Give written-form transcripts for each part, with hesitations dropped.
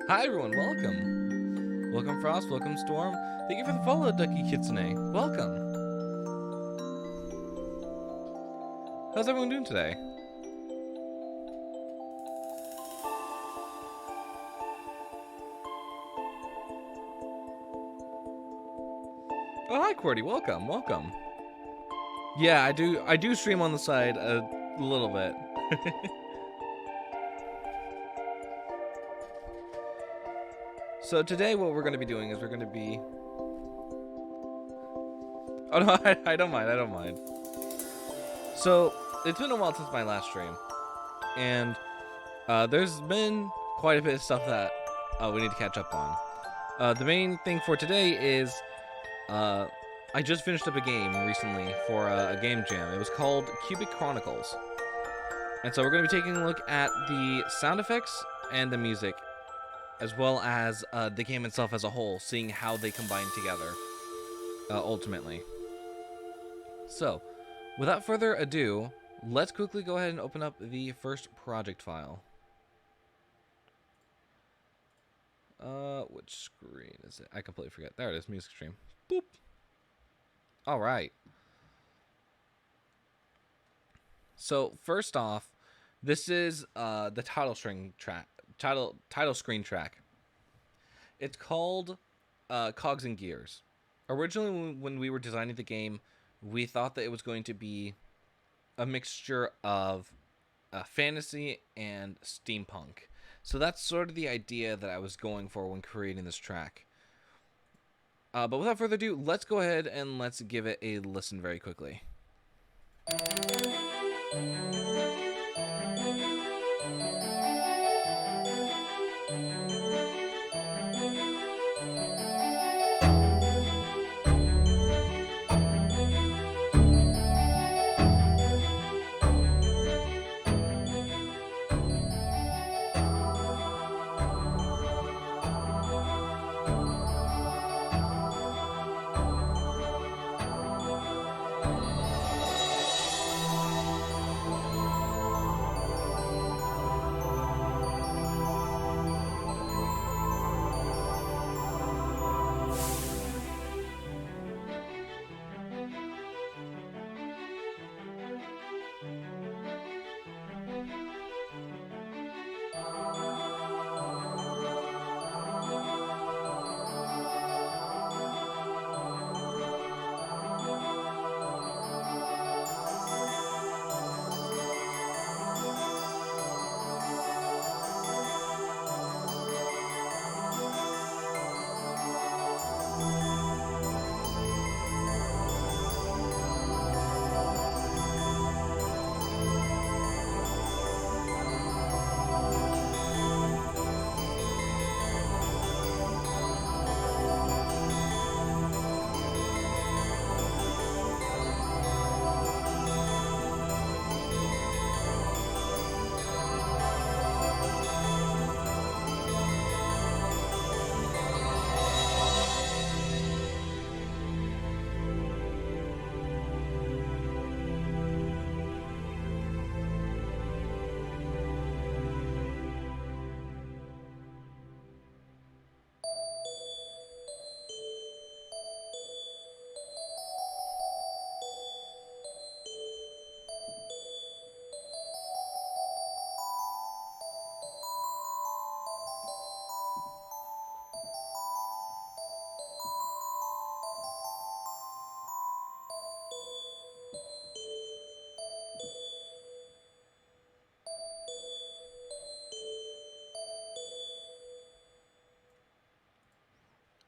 Hi everyone, welcome. Welcome Frost, welcome Storm. Thank you for the follow, Ducky Kitsune. Welcome. How's everyone doing today? Oh, hi Qwerty, welcome. Yeah, I do stream on the side a little bit. So today what we're going to be doing is we're going to be... Oh no, I don't mind. So it's been a while since my last stream, and there's been quite a bit of stuff that we need to catch up on. The main thing for today is I just finished up a game recently for a game jam. It was called Chronicles. And so we're going to be taking a look at the sound effects and the music, as well as the game itself as a whole, seeing how they combine together, ultimately. So, without further ado, let's quickly go ahead and open up the first project file. Which screen is it? I completely forget. There it is, music stream. Boop. All right. So first off, this is the title screen track. It's called Cogs and Gears. Originally, when we were designing the game, we thought that it was going to be a mixture of fantasy and steampunk. So that's sort of the idea that I was going for when creating this track. But without further ado, let's go ahead and let's give it a listen very quickly.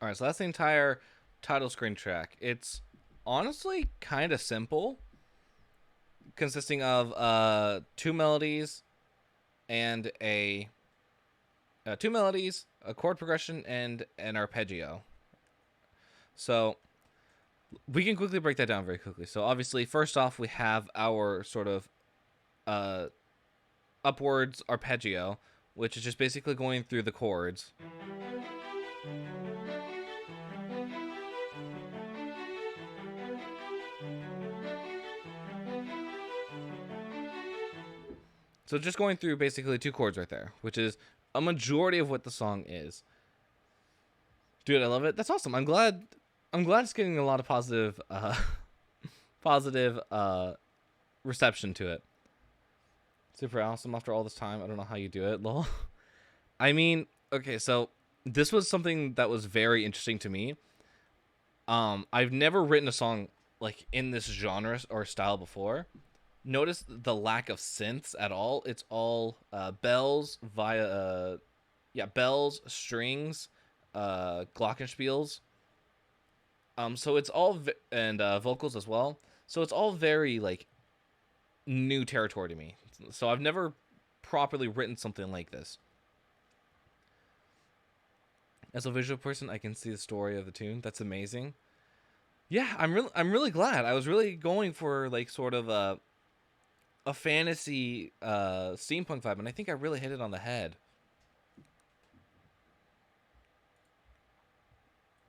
All right, so that's the entire title screen track. It's honestly kind of simple, consisting of two melodies, a chord progression, and an arpeggio. So we can quickly break that down very quickly. So obviously, first off, we have our sort of upwards arpeggio, which is just basically going through the chords. So just going through basically two chords right there, which is a majority of what the song is. Dude, I love it. That's awesome. I'm glad it's getting a lot of positive reception to it. Super awesome after all this time. I don't know how you do it, lol. I mean, okay, so this was something that was very interesting to me. I've never written a song like in this genre or style before. Notice the lack of synths at all. It's all bells via bells, strings, glockenspiels. So it's all and vocals as well. So it's all very like new territory to me. So I've never properly written something like this. As a visual person, I can see the story of the tune. That's amazing. Yeah, I'm really glad. I was really going for like sort of a fantasy steampunk vibe, and I think I really hit it on the head.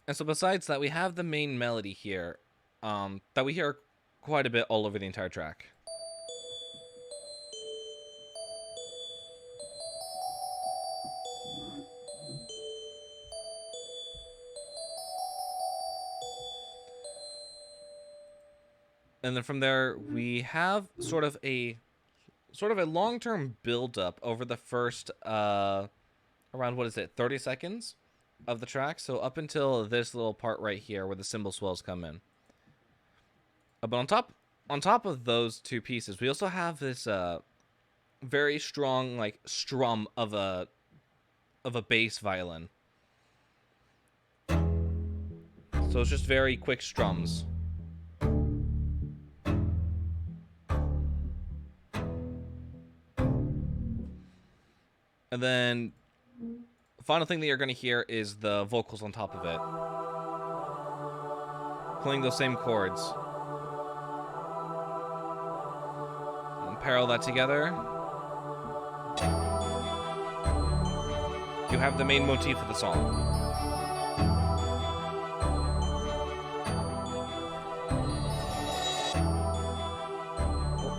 And so besides that, we have the main melody here, that we hear quite a bit all over the entire track. And then from there, we have sort of a long-term build-up over the first around, what is it, 30 seconds of the track. So up until this little part right here where the cymbal swells come in. But on top of those two pieces, we also have this very strong like strum of a bass violin. So it's just very quick strums. And then the final thing that you're going to hear is the vocals on top of it, playing those same chords. And parallel that together, you have the main motif of the song.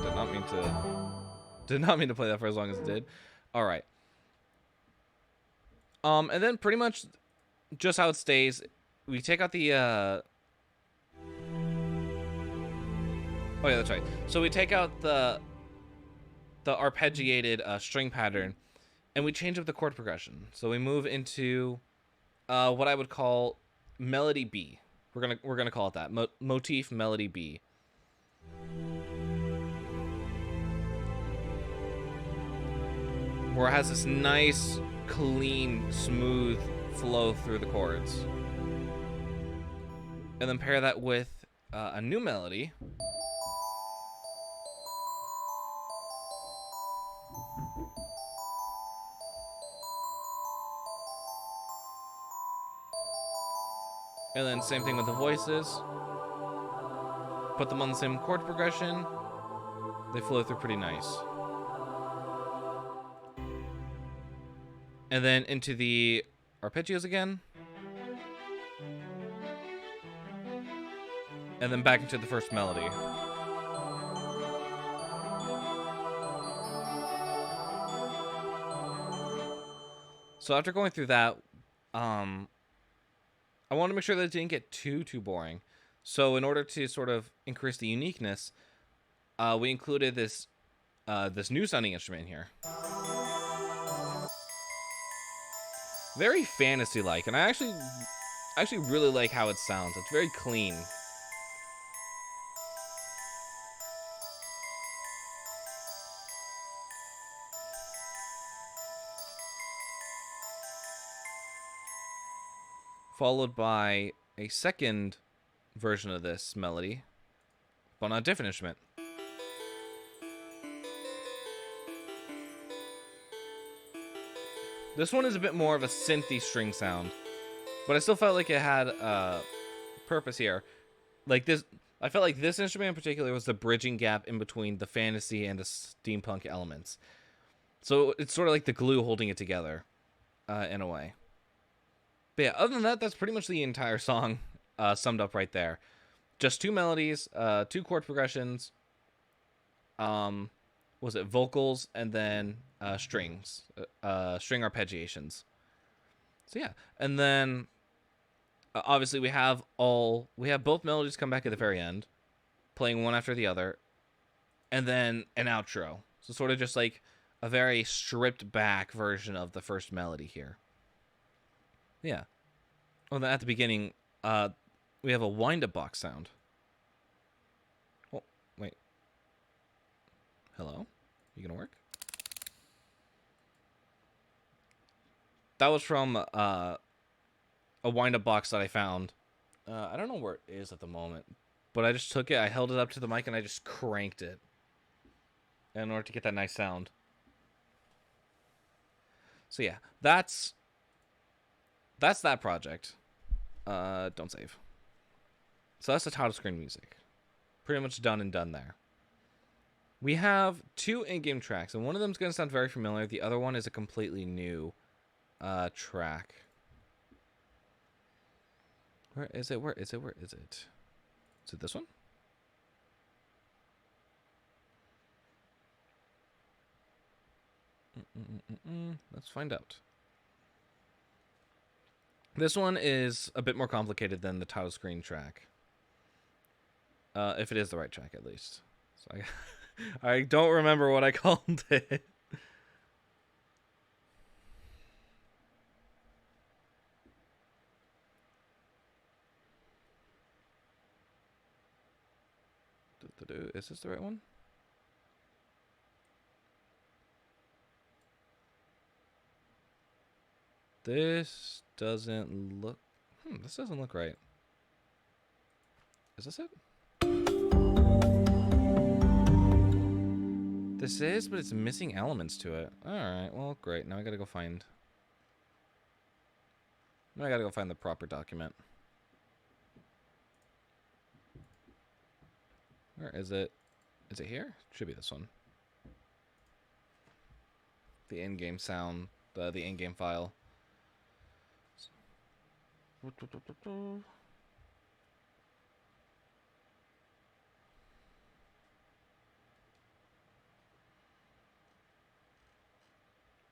Oh, did not mean to play that for as long as it did. All right. And then pretty much just how it stays, we take out the, oh yeah, that's right. So we take out the arpeggiated string pattern, and we change up the chord progression. So we move into what I would call melody B. We're gonna call it that, motif melody B. Where it has this nice, clean, smooth flow through the chords. And then pair that with a new melody. And then same thing with the voices. Put them on the same chord progression. They flow through pretty nice. And then into the arpeggios again. And then back into the first melody. So after going through that, I wanted to make sure that it didn't get too boring. So in order to sort of increase the uniqueness, we included this new sounding instrument here. Very fantasy-like, and I actually really like how it sounds. It's very clean. Followed by a second version of this melody, but on a different instrument. This one is a bit more of a synthy string sound, but I still felt like it had purpose here. Like this, I felt like this instrument in particular was the bridging gap in between the fantasy and the steampunk elements. So it's sort of like the glue holding it together, in a way. But yeah, other than that, that's pretty much the entire song summed up right there. Just two melodies, two chord progressions, was it vocals, and then strings, string arpeggiations. So yeah, and then obviously we have both melodies come back at the very end, playing one after the other, and then an outro. So sort of just like a very stripped back version of the first melody here. Yeah. Well, then at the beginning, we have a wind-up box sound. Oh, wait. Hello? You gonna work? That was from a wind-up box that I found. I don't know where it is at the moment, but I just took it, I held it up to the mic, and I just cranked it. in order to get that nice sound. So yeah, that's that project. Don't save. So that's the title screen music. Pretty much done and done there. We have 2 in-game tracks, and one of them is going to sound very familiar. The other one is a completely new track. Where is it? Where is it? Where is it? Is it this one? Let's find out. This one is a bit more complicated than the title screen track. If it is the right track, at least. So I don't remember what I called it. Is this the right one? This doesn't look... this doesn't look right. Is this it? This is, but it's missing elements to it. Alright, well, great. Now I gotta go find... Now I gotta go find the proper document. Where is it? Is it here? Should be this one. The in-game sound, the in-game file.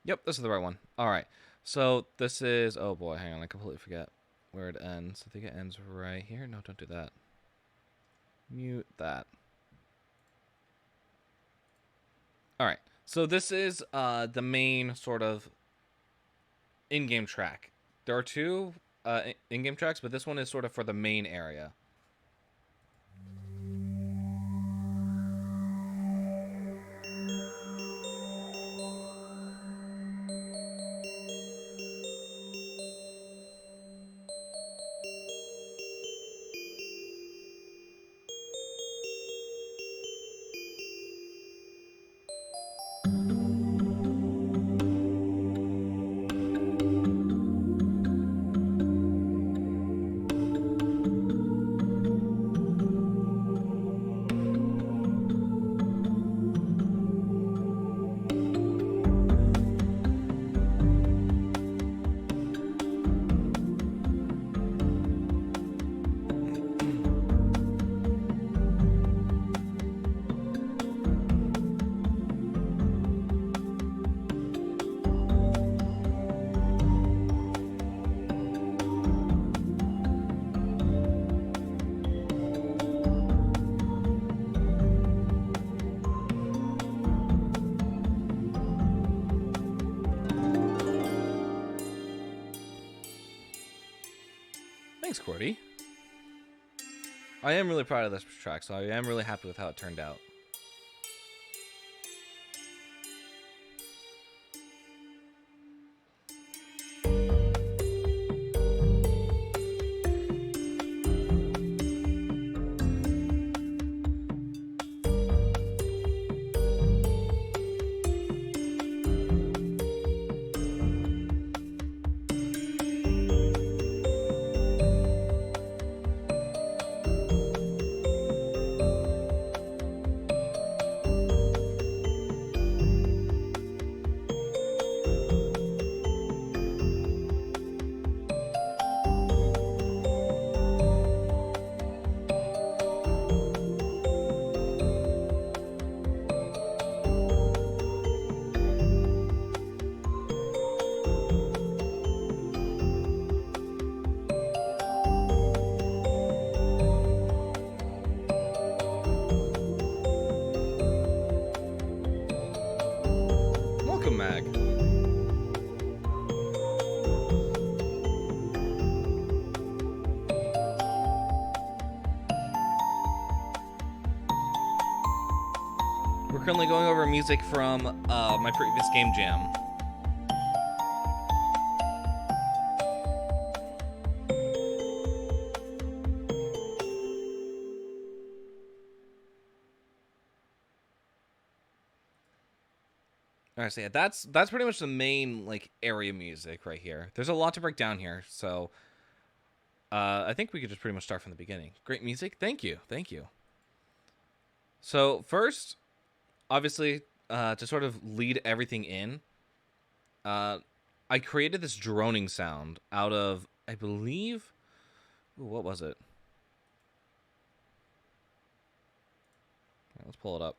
Yep, this is the right one. Alright, so this is... Oh boy, hang on, I completely forget where it ends. I think it ends right here. No, don't do that. Mute that. Alright, so this is the main sort of in-game track. There are 2 in-game tracks, but this one is sort of for the main area. Thanks, Cordy. I am really proud of this track, so I am really happy with how it turned out. Welcome, Mag. We're currently going over music from my previous game jam. Alright, so yeah, that's pretty much the main like area music right here. There's a lot to break down here, so I think we could just pretty much start from the beginning. Great music, thank you, thank you. So first, obviously, to sort of lead everything in, I created this droning sound out of, I believe, ooh, what was it? Let's pull it up.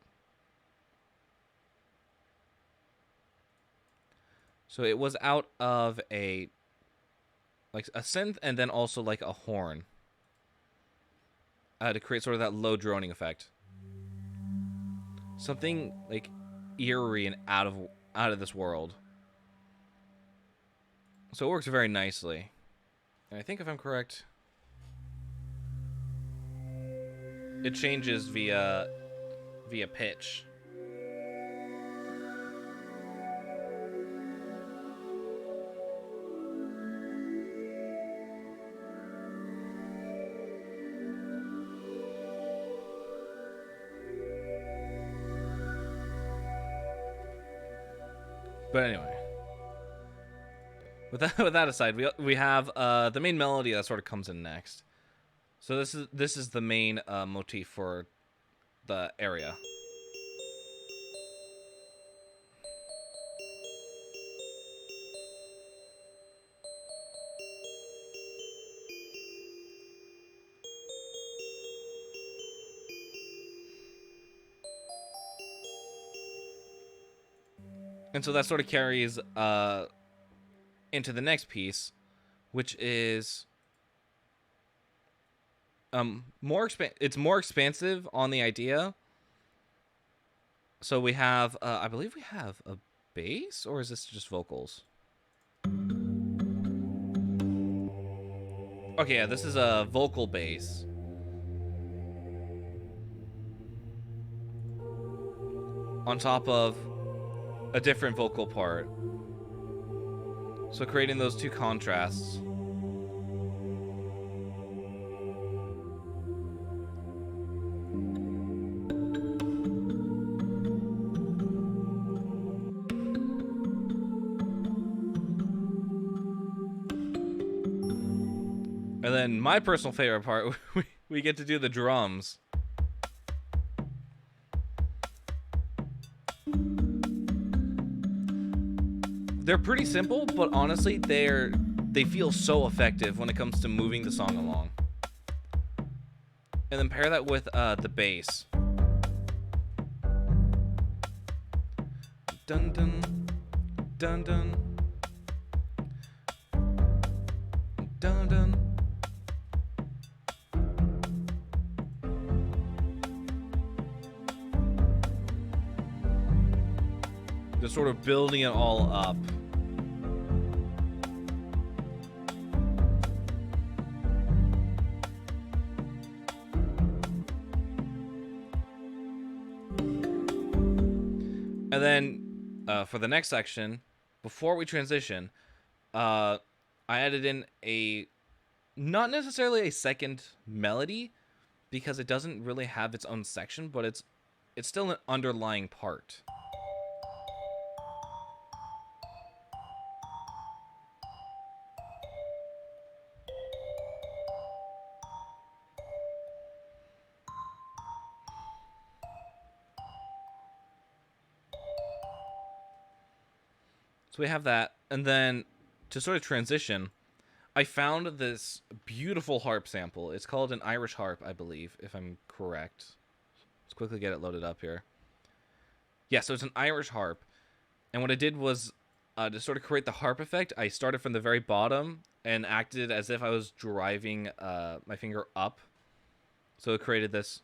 So it was out of a synth and then also like a horn to create sort of that low droning effect. Something like eerie and out of this world. So it works very nicely. And I think if I'm correct, it changes via pitch. But anyway, with that aside, we have the main melody that sort of comes in next. So this is the main motif for the area. And so that sort of carries into the next piece, which is it's more expansive on the idea. So we have I believe we have a bass, or is this just vocals? Okay, yeah, this is a vocal bass. On top of a different vocal part. So creating those two contrasts. And then my personal favorite part, we get to do the drums. They're pretty simple, but honestly, they feel so effective when it comes to moving the song along. And then pair that with the bass. Dun dun dun dun dun dun. Just sort of building it all up. And then for the next section, before we transition, I added in not necessarily a second melody, because it doesn't really have its own section, but it's still an underlying part. So we have that, and then to sort of transition, I found this beautiful harp sample. It's called an Irish harp, I believe, if I'm correct. Let's quickly get it loaded up here. Yeah, so it's an Irish harp, and what I did was to sort of create the harp effect, I started from the very bottom and acted as if I was driving my finger up. So it created this.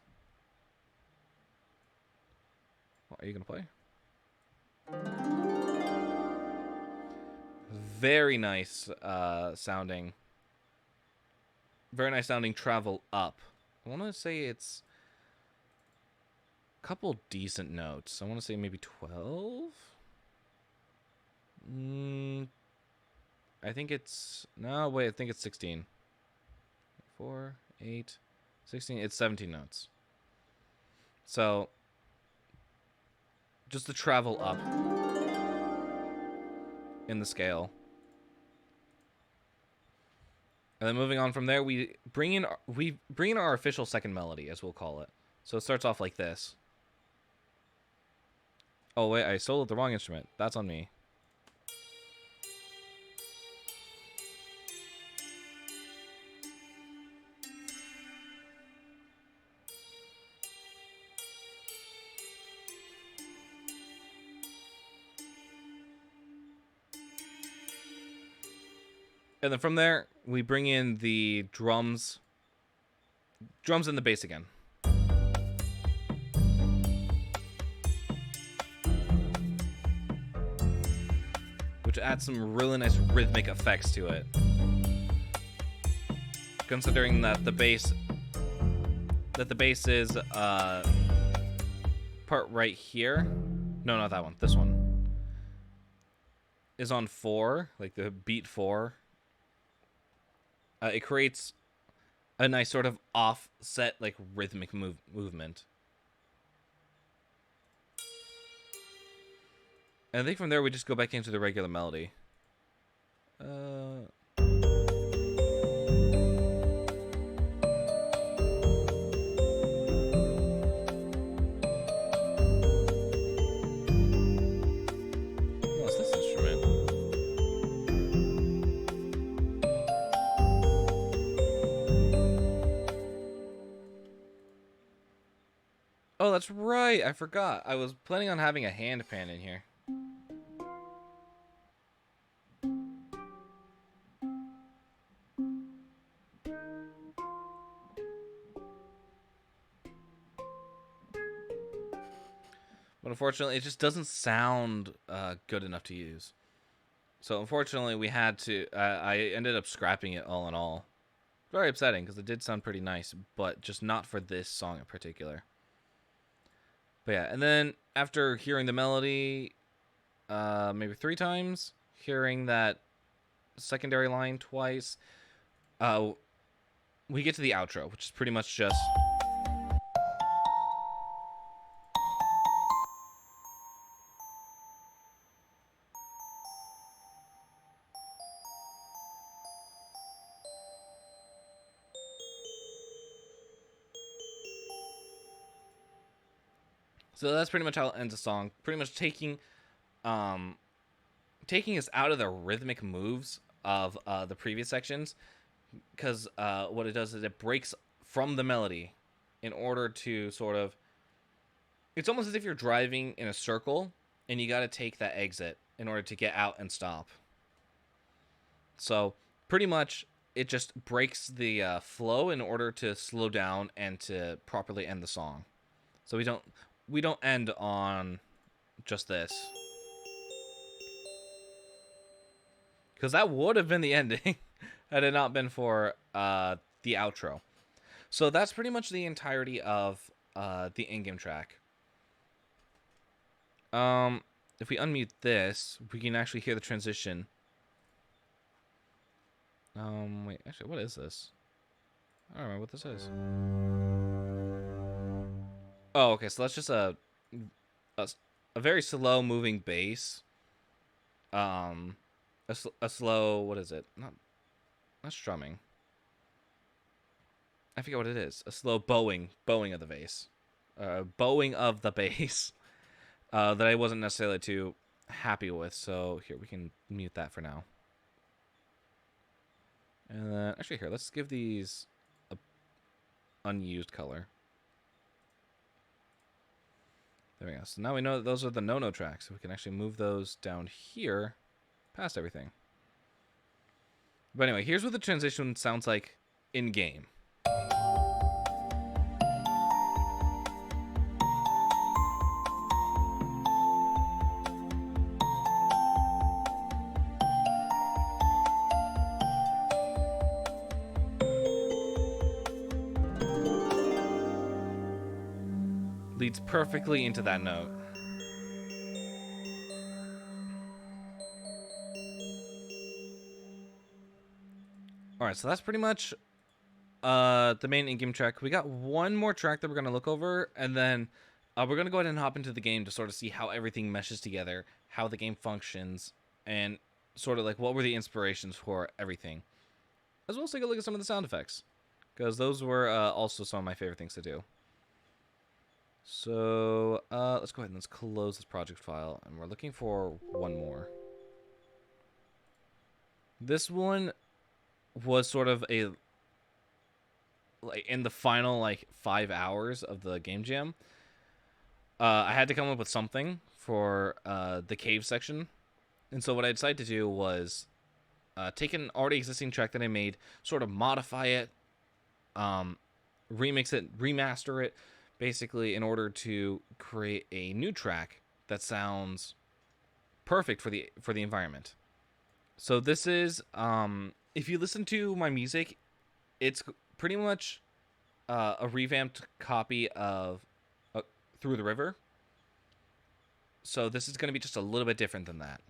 Are you going to play? Very nice sounding. Very nice sounding travel up. I want to say it's a couple decent notes. I want to say maybe 12? I think it's... No, wait, I think it's 16. 4, 8, 16. It's 17 notes. So, just the travel up. in the scale. And then moving on from there, we bring in our official second melody, as we'll call it. So it starts off like this. Oh wait, I soloed the wrong instrument. That's on me. And then from there, we bring in the drums. Drums and the bass again. Which adds some really nice rhythmic effects to it. Considering that the bass is part right here. No, not that one. This one is on 4, like the beat 4. It creates a nice sort of offset, like rhythmic movement. And I think from there we just go back into the regular melody. What's this instrument? Oh, that's right. I forgot. I was planning on having a handpan in here. But unfortunately, it just doesn't sound good enough to use. So unfortunately, we had to. I ended up scrapping it all in all. Very upsetting because it did sound pretty nice, but just not for this song in particular. But yeah, and then after hearing the melody, maybe 3 times, hearing that secondary line twice, we get to the outro, which is pretty much just. So that's pretty much how it ends the song. Pretty much taking us out of the rhythmic moves of the previous sections, because what it does is it breaks from the melody in order to sort of. It's almost as if you're driving in a circle and you got to take that exit in order to get out and stop. So pretty much it just breaks the flow in order to slow down and to properly end the song. So we don't end on just this. Because that would have been the ending had it not been for the outro. So that's pretty much the entirety of the in-game track. If we unmute this, we can actually hear the transition. Wait, actually, what is this? I don't remember what this is. Oh, okay, so that's just a very slow moving bass. A slow, what is it? Not strumming. I forget what it is. A slow bowing of the bass. Bowing of the bass. That I wasn't necessarily too happy with. So here, we can mute that for now. And then, actually here, let's give these a unused color. There we go. So now we know that those are the no-no tracks. So we can actually move those down here past everything. But anyway, here's what the transition sounds like in-game. Leads perfectly into that note. Alright, so that's pretty much the main in-game track. We got one more track that we're going to look over, and then we're going to go ahead and hop into the game to sort of see how everything meshes together, how the game functions, and sort of like what were the inspirations for everything, as well as take a look at some of the sound effects, because those were also some of my favorite things to do. So let's go ahead and let's close this project file, and we're looking for one more. This one was sort of a like in the final like 5 hours of the game jam. I had to come up with something for the cave section, and so what I decided to do was take an already existing track that I made, sort of modify it, remix it, remaster it, basically in order to create a new track that sounds perfect for the environment. So this is if you listen to my music, it's pretty much a revamped copy of Through the River. So this is going to be just a little bit different than that.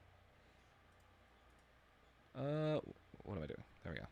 What am I doing? There we go.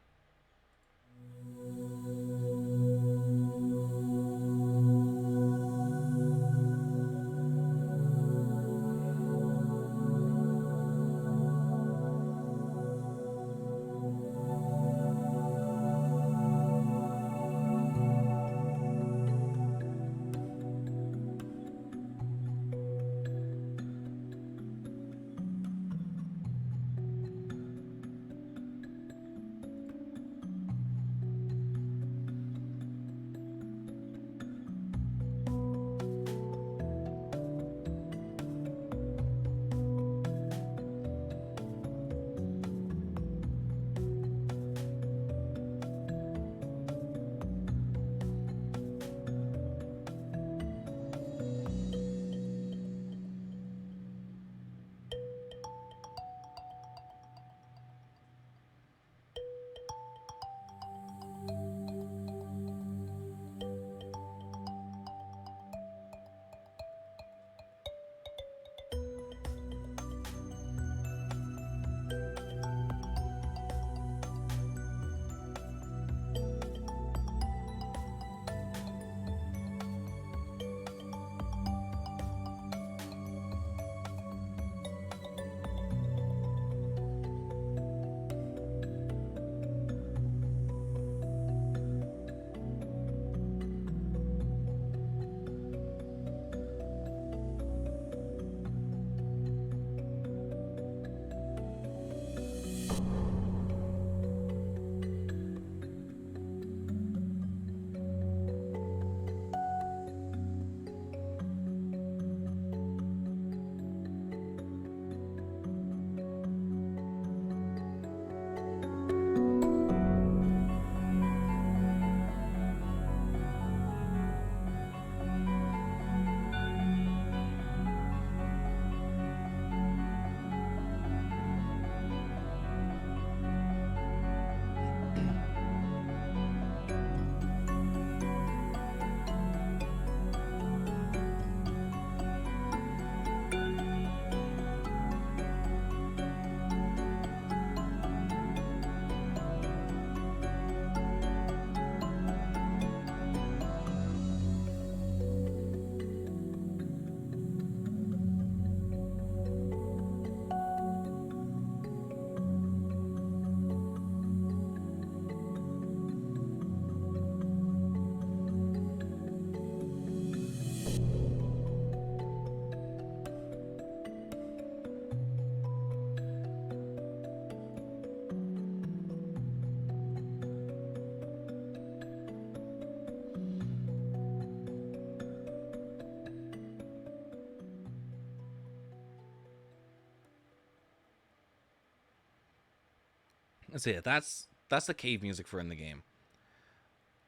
So yeah, that's the cave music for in the game.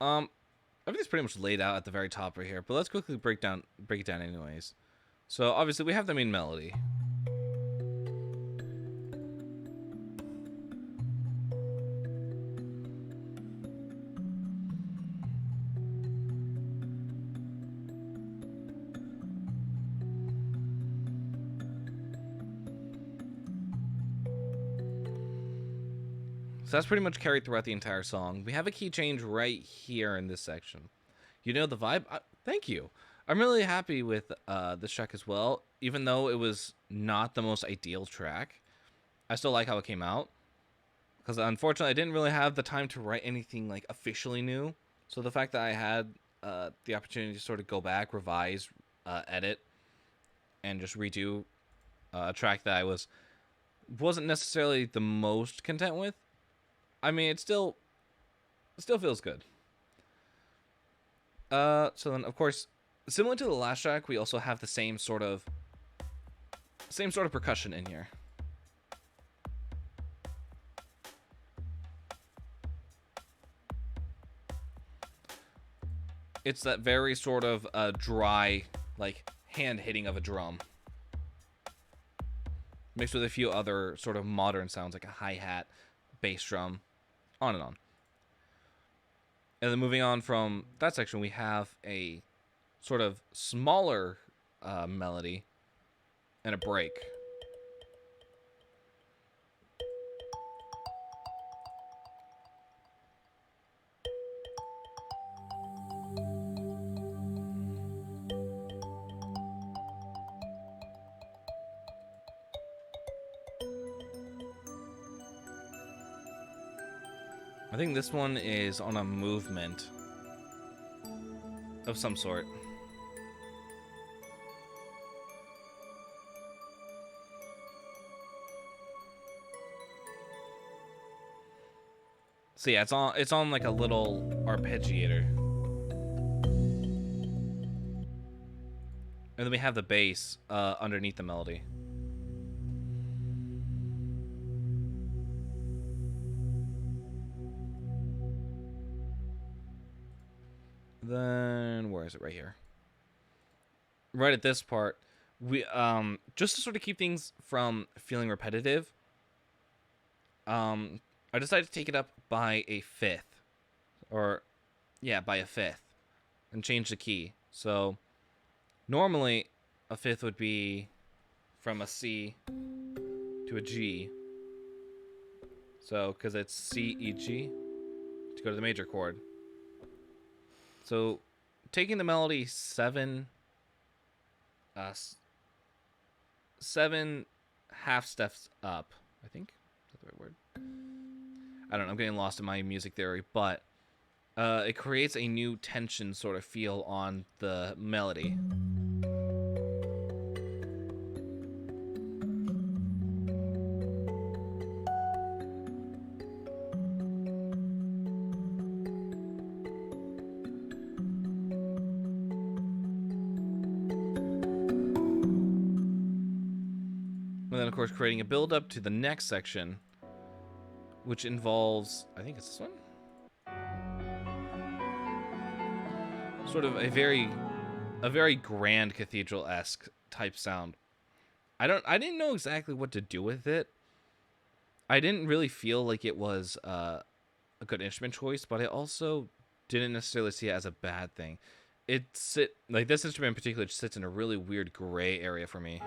Um, Everything's pretty much laid out at the very top right here, but let's quickly break it down anyways. So obviously we have the main melody. So that's pretty much carried throughout the entire song. We have a key change right here in this section. You know the vibe? Thank you. I'm really happy with this track as well, even though it was not the most ideal track. I still like how it came out. Because unfortunately, I didn't really have the time to write anything like officially new. So the fact that I had the opportunity to sort of go back, revise, edit, and just redo a track that I wasn't necessarily the most content with. I mean, it still feels good. So then of course, similar to the last track, we also have the same sort of percussion in here. It's that very sort of dry, like hand hitting of a drum, mixed with a few other sort of modern sounds like a hi-hat, bass drum, on and on. And then moving on from that section, we have a sort of smaller melody and a break. I think this one is on a movement of some sort. So yeah, it's on like a little arpeggiator. And then we have the bass underneath the melody. Then where is it? Right here. Right at this part, we just to sort of keep things from feeling repetitive, I decided to take it up by a fifth, or yeah, by a fifth, and change the key. So normally a fifth would be from a C to a G. So because it's C E G to go to the major chord. So taking the melody seven half steps up, I think. Is that the right word? I don't know, I'm getting lost in my music theory, but it creates a new tension sort of feel on the melody. And then, of course, creating a build-up to the next section, which involves, I think it's this one? Sort of a very grand cathedral-esque type sound. I didn't know exactly what to do with it. I didn't really feel like it was a good instrument choice, but I also didn't necessarily see it as a bad thing. Like this instrument in particular just sits in a really weird gray area for me.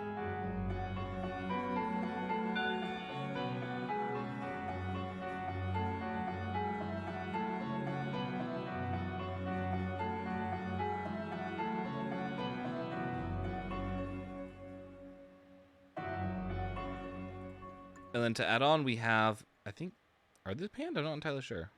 And then to add on, we have, I think, are they panned? I'm not entirely sure.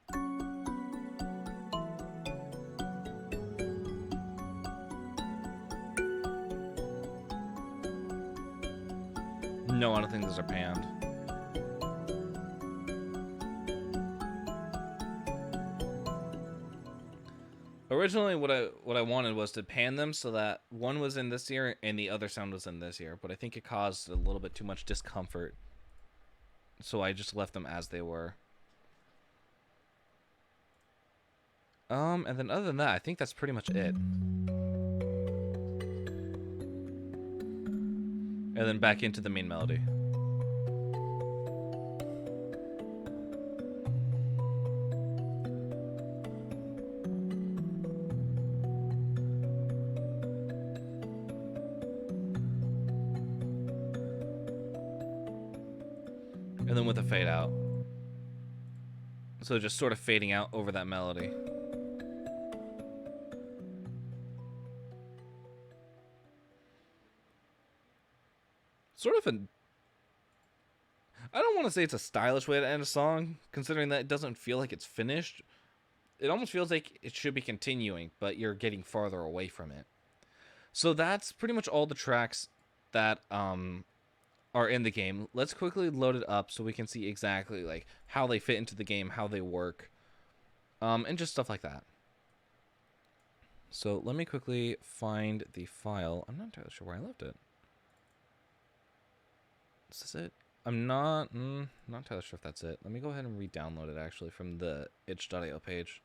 No, I don't think those are panned. Originally, what I wanted was to pan them so that one was in this ear and the other sound was in this ear, but I think it caused a little bit too much discomfort, so I just left them as they were. And then other than that, I think that's pretty much it. And then back into the main melody. And then with a fade out. So just sort of fading out over that melody. Sort of I don't want to say it's a stylish way to end a song, considering that it doesn't feel like it's finished. It almost feels like it should be continuing, but you're getting farther away from it. So that's pretty much all the tracks that are in the game. Let's quickly load it up so we can see exactly like how they fit into the game, how they work, and just stuff like that. So let me quickly find the file. I'm not entirely sure where I left it. Is this it? I'm not entirely sure if that's it. Let me go ahead and re-download it actually from the itch.io page.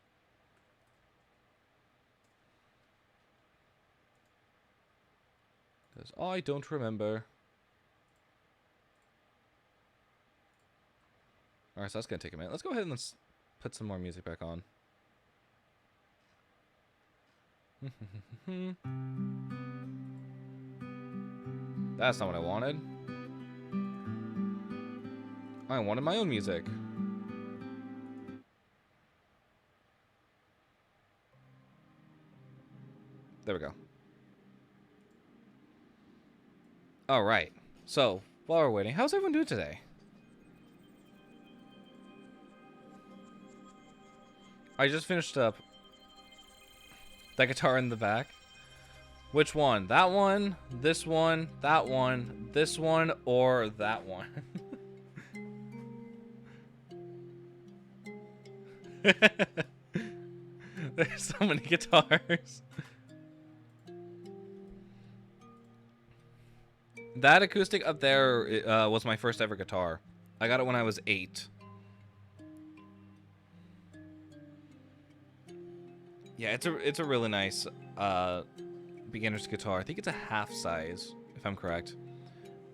Because I don't remember. Alright, so that's going to take a minute. Let's go ahead and let's put some more music back on. That's not what I wanted. I wanted my own music. There we go. Alright, so while we're waiting, how's everyone doing today? I just finished up that guitar in the back. Which one? That one, this one, that one, this one, or that one? There's so many guitars. That acoustic up there was my first ever guitar. I got it when I was 8. Yeah, it's a really nice beginner's guitar. I think it's a half size, if I'm correct.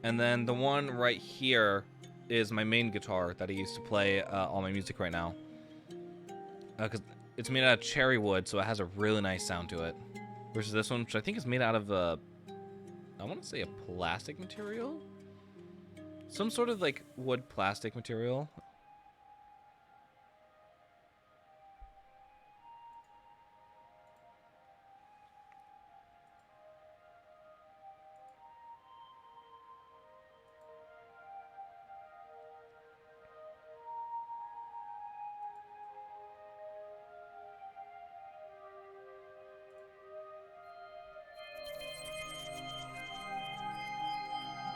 And then the one right here is my main guitar that I used to play all my music right now. Because it's made out of cherry wood, so it has a really nice sound to it. Versus this one, which I think is made out of I want to say a plastic material? Some sort of like wood plastic material.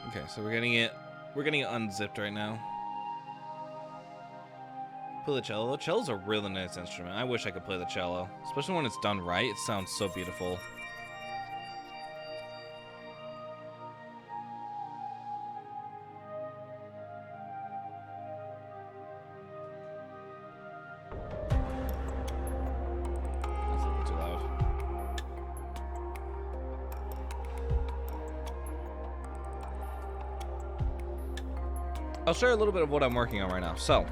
Okay, so we're getting it unzipped right now. Play the cello. The cello's a really nice instrument. I wish I could play the cello, especially when it's done right. It sounds so beautiful. That's a little too loud. I'll share a little bit of what I'm working on right now. So,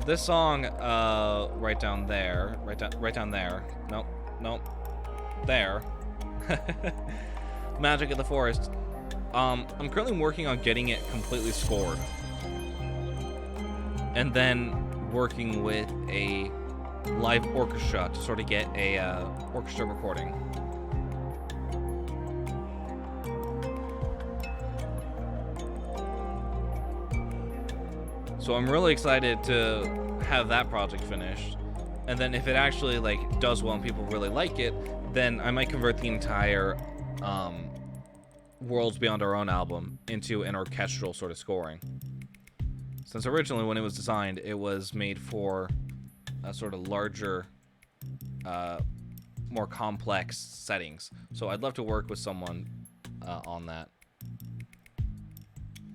this song, right down there, right down there. Nope, there. Magic of the Forest. I'm currently working on getting it completely scored, and then working with a live orchestra to sort of get a orchestra recording. So I'm really excited to have that project finished. And then if it actually like does well and people really like it, then I might convert the entire Worlds Beyond Our Own album into an orchestral sort of scoring. Since originally when it was designed, it was made for a sort of larger, more complex settings. So I'd love to work with someone on that.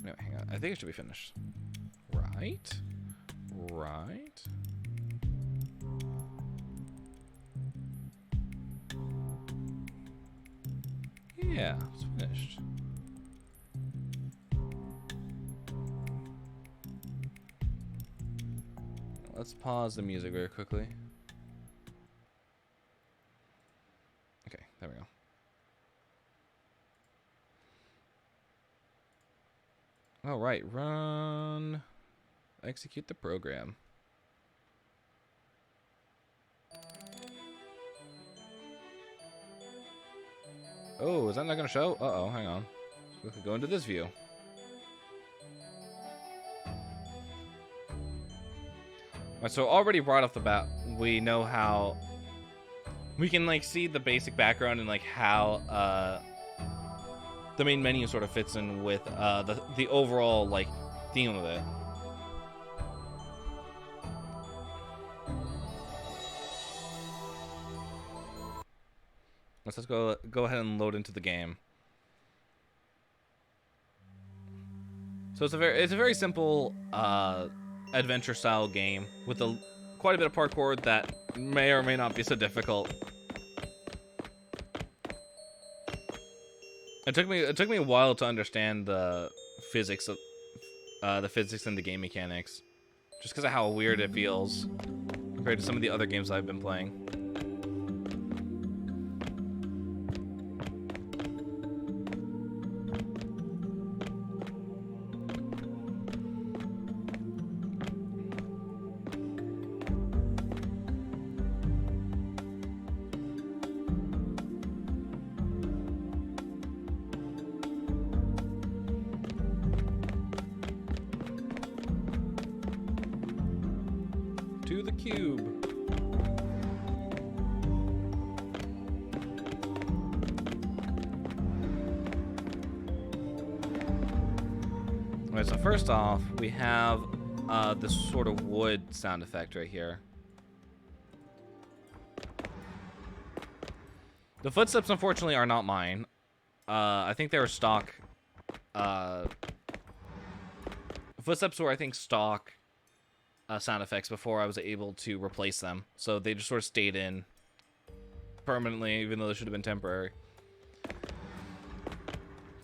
No, hang on. I think it should be finished. Right. Yeah, it's finished. Let's pause the music very quickly. Okay, there we go. All right, run. Execute the program. Oh, is that not going to show? Uh-oh, hang on. We could go into this view. Alright, so already right off the bat, we know how we can like see the basic background and like how the main menu sort of fits in with the overall like theme of it. Let's go ahead and load into the game. So it's a very simple adventure style game with quite a bit of parkour that may or may not be so difficult. It took me a while to understand the physics and the game mechanics, just because of how weird it feels compared to some of the other games I've been playing. To the cube. Alright, so first off, we have this sort of wood sound effect right here. The footsteps, unfortunately, are not mine. I think they were stock. Footsteps were, I think, stock sound effects before I was able to replace them. So they just sort of stayed in permanently, even though they should have been temporary.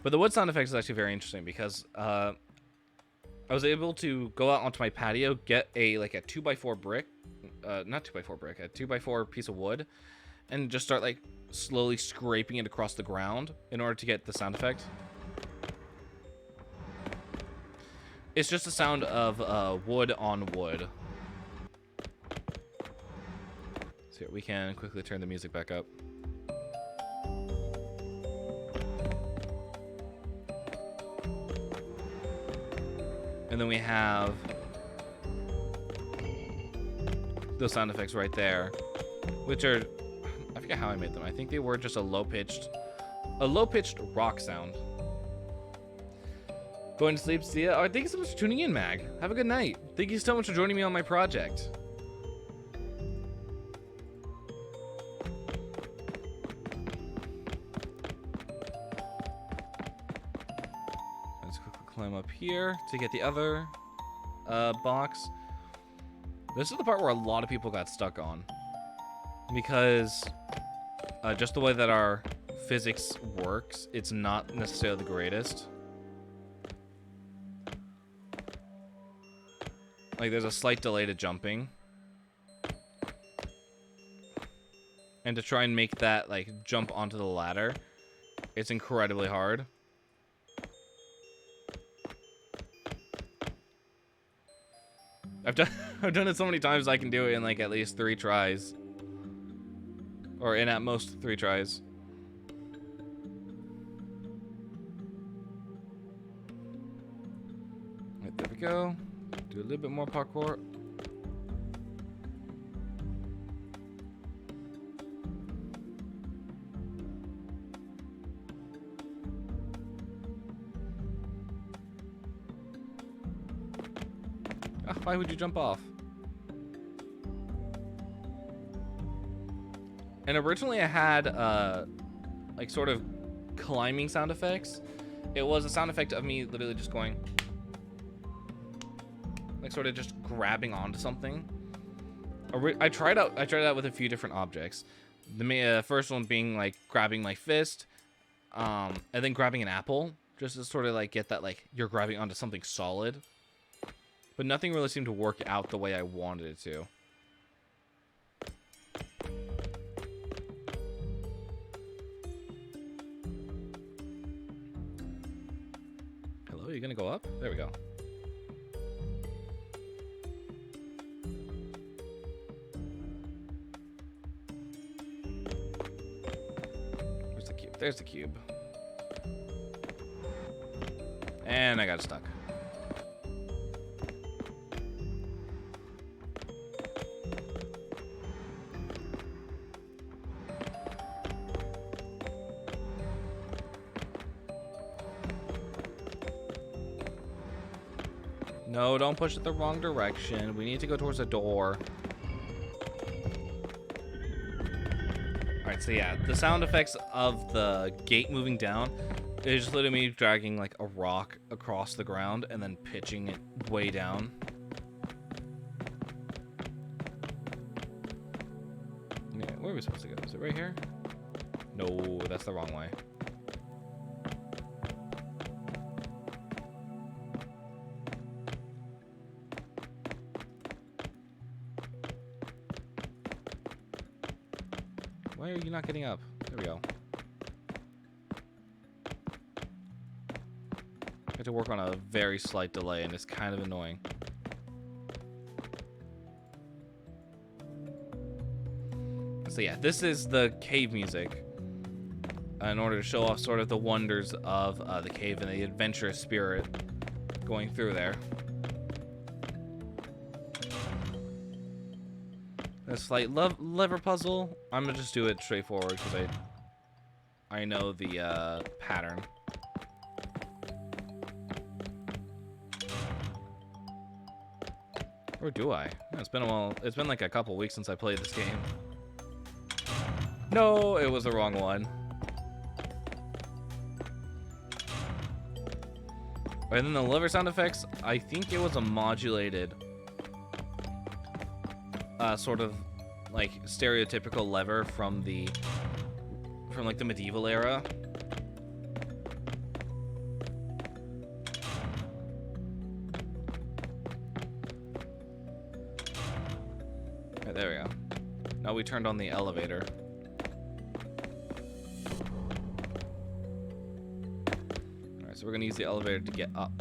But the wood sound effects is actually very interesting because I was able to go out onto my patio, get a 2x4 brick, not 2x4 brick, a 2x4 piece of wood, and just start like slowly scraping it across the ground in order to get the sound effect. It's just the sound of wood on wood. So here, we can quickly turn the music back up. And then we have those sound effects right there, which are, I forget how I made them. I think they were just a low-pitched rock sound. Going to sleep, see ya. Oh, thank you so much for tuning in, Mag. Have a good night. Thank you so much for joining me on my project. Let's quickly climb up here to get the other box. This is the part where a lot of people got stuck on, because just the way that our physics works, it's not necessarily the greatest. Like, there's a slight delay to jumping. And to try and make that, like, jump onto the ladder, it's incredibly hard. I've done it so many times I can do it in, like, at least 3 tries. Or in at most 3 tries. Right, there we go. Do a little bit more parkour. Ah, why would you jump off? And originally I had like sort of climbing sound effects. It was a sound effect of me literally just going, like, sort of just grabbing onto something. I tried out with a few different objects. The first one being like grabbing my fist, and then grabbing an apple, just to sort of like get that, like, you're grabbing onto something solid. But nothing really seemed to work out the way I wanted it to. Hello, you gonna go up? There we go. There's the cube. And I got stuck. No, don't push it the wrong direction. We need to go towards the door. Alright, so yeah, the sound effects of the gate moving down is just literally me dragging like a rock across the ground and then pitching it way down. Yeah, where are we supposed to go? Is it right here? No, that's the wrong way. Why are you not getting up? There we go. I have to work on a very slight delay, and it's kind of annoying. So yeah, this is the cave music in order to show off sort of the wonders of the cave and the adventurous spirit going through there. A slight lever puzzle. I'm gonna just do it straightforward because I know the pattern. Or do I? Yeah, it's been a while. It's been like a couple weeks since I played this game. No, it was the wrong one. And then the lever sound effects, I think it was a modulated sort of like stereotypical lever from like the medieval era. Right, there we go. Now we turned on the elevator. Alright, so we're gonna use the elevator to get up.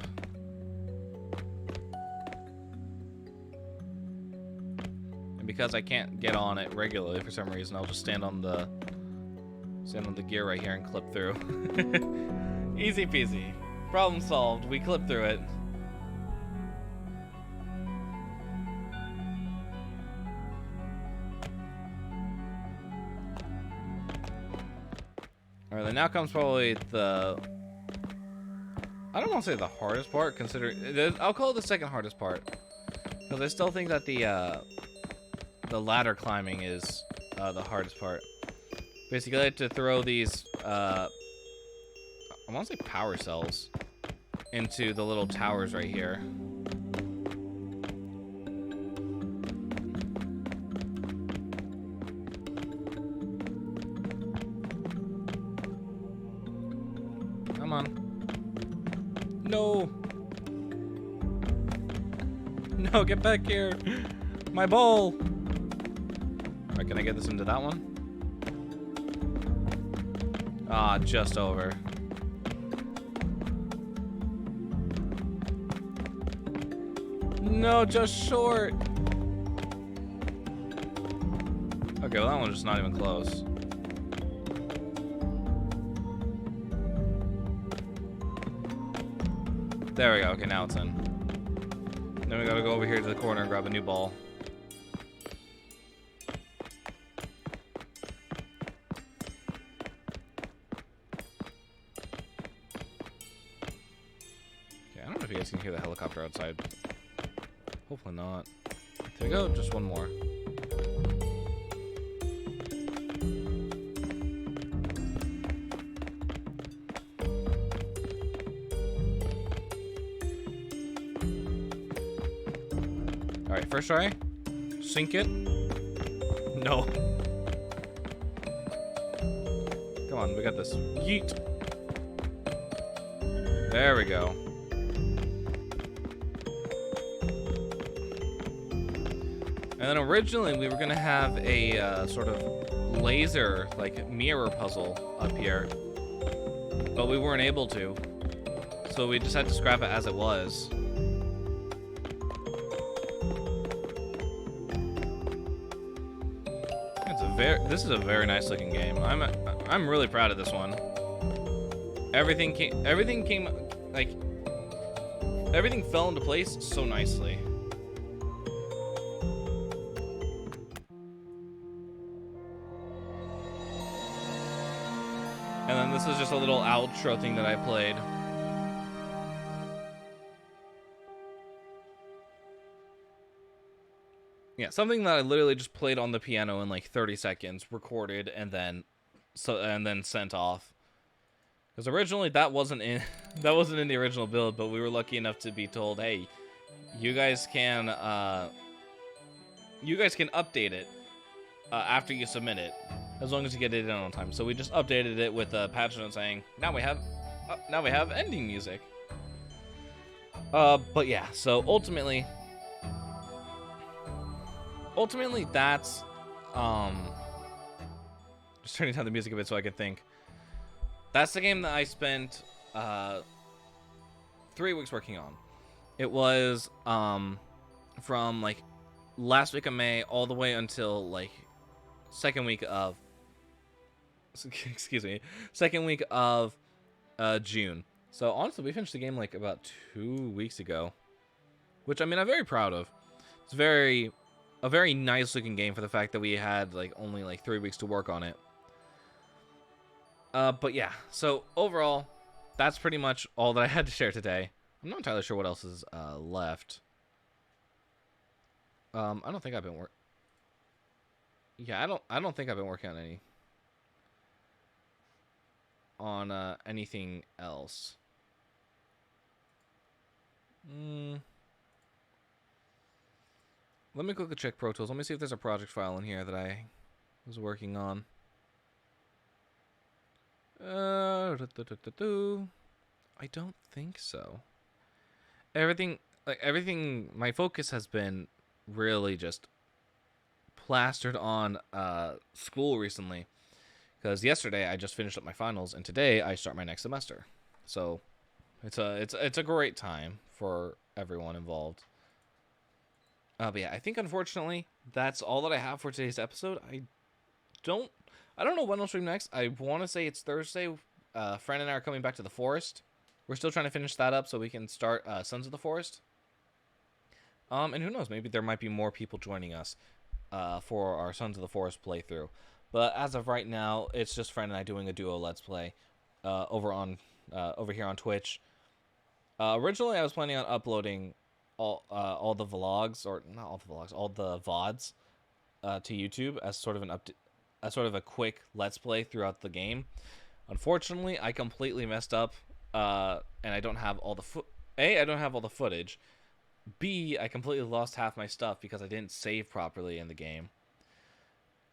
And because I can't get on it regularly for some reason, I'll just stand on the gear right here and clip through. Easy peasy. Problem solved. We clip through it. Alright, then now comes probably the... I don't want to say the hardest part, considering... I'll call it the second hardest part. Because I still think that the ladder climbing is the hardest part. Basically, I had to throw these, I want to say power cells into the little towers right here. Come on. No. No, get back here. My ball. All right, can I get this into that one? Ah, just over. No, just short. Okay, well that one's just not even close. There we go. Okay, now it's in. Then we gotta go over here to the corner and grab a new ball. You guys can hear the helicopter outside. Hopefully not. There we go, just one more. Alright, first try. Sink it. No. Come on, we got this. Yeet. There we go. And then originally we were gonna have a sort of laser, like mirror puzzle up here, but we weren't able to, so we just had to scrap it as it was. This is a very nice looking game. I'm really proud of this one. Everything fell into place so nicely. And then this is just a little outro thing that I played. Yeah, something that I literally just played on the piano in like 30 seconds, recorded, and then sent off. Because originally that wasn't in that wasn't in the original build, but we were lucky enough to be told, hey, you guys can update it after you submit it, as long as you get it in on time. So we just updated it with a patch note saying now we have ending music. But yeah, so ultimately that's just turning down the music a bit so I could think. That's the game that I spent 3 weeks working on. It was from like last week of May all the way until like second week of second week of June. So honestly, we finished the game like about 2 weeks ago, which I mean I'm very proud of. It's a very nice looking game for the fact that we had like only like 3 weeks to work on it. But yeah, so overall, that's pretty much all that I had to share today. I'm not entirely sure what else is left. I don't think I've been Yeah, I don't think I've been working on anything else. Let me quickly check Pro Tools. Let me see if there's a project file in here that I was working on. I don't think so. Everything, my focus has been really just plastered on school recently. Because yesterday I just finished up my finals, and today I start my next semester. So it's a great time for everyone involved. But yeah, I think unfortunately that's all that I have for today's episode. Don't I don't know when I'll stream next. I want to say it's Thursday. Fran and I are coming back to the forest. We're still trying to finish that up so we can start Sons of the Forest. And who knows, maybe there might be more people joining us for our Sons of the Forest playthrough. But as of right now, it's just Fran and I doing a duo Let's Play over here on Twitch. Originally, I was planning on uploading all the vlogs, or not all the vlogs, all the VODs to YouTube as sort of a quick Let's Play throughout the game. Unfortunately, I completely messed up, and I don't have all the I don't have all the footage. B, I completely lost half my stuff because I didn't save properly in the game.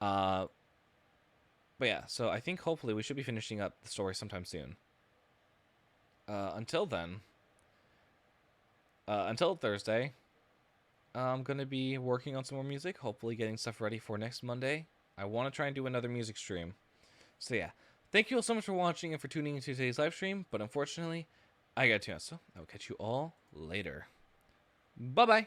But yeah, so I think hopefully we should be finishing up the story sometime soon. Until then, until Thursday, I'm going to be working on some more music, hopefully getting stuff ready for next Monday. I want to try and do another music stream. So yeah, thank you all so much for watching and for tuning into today's live stream, but unfortunately, I got to, so I will catch you all later. Bye-bye.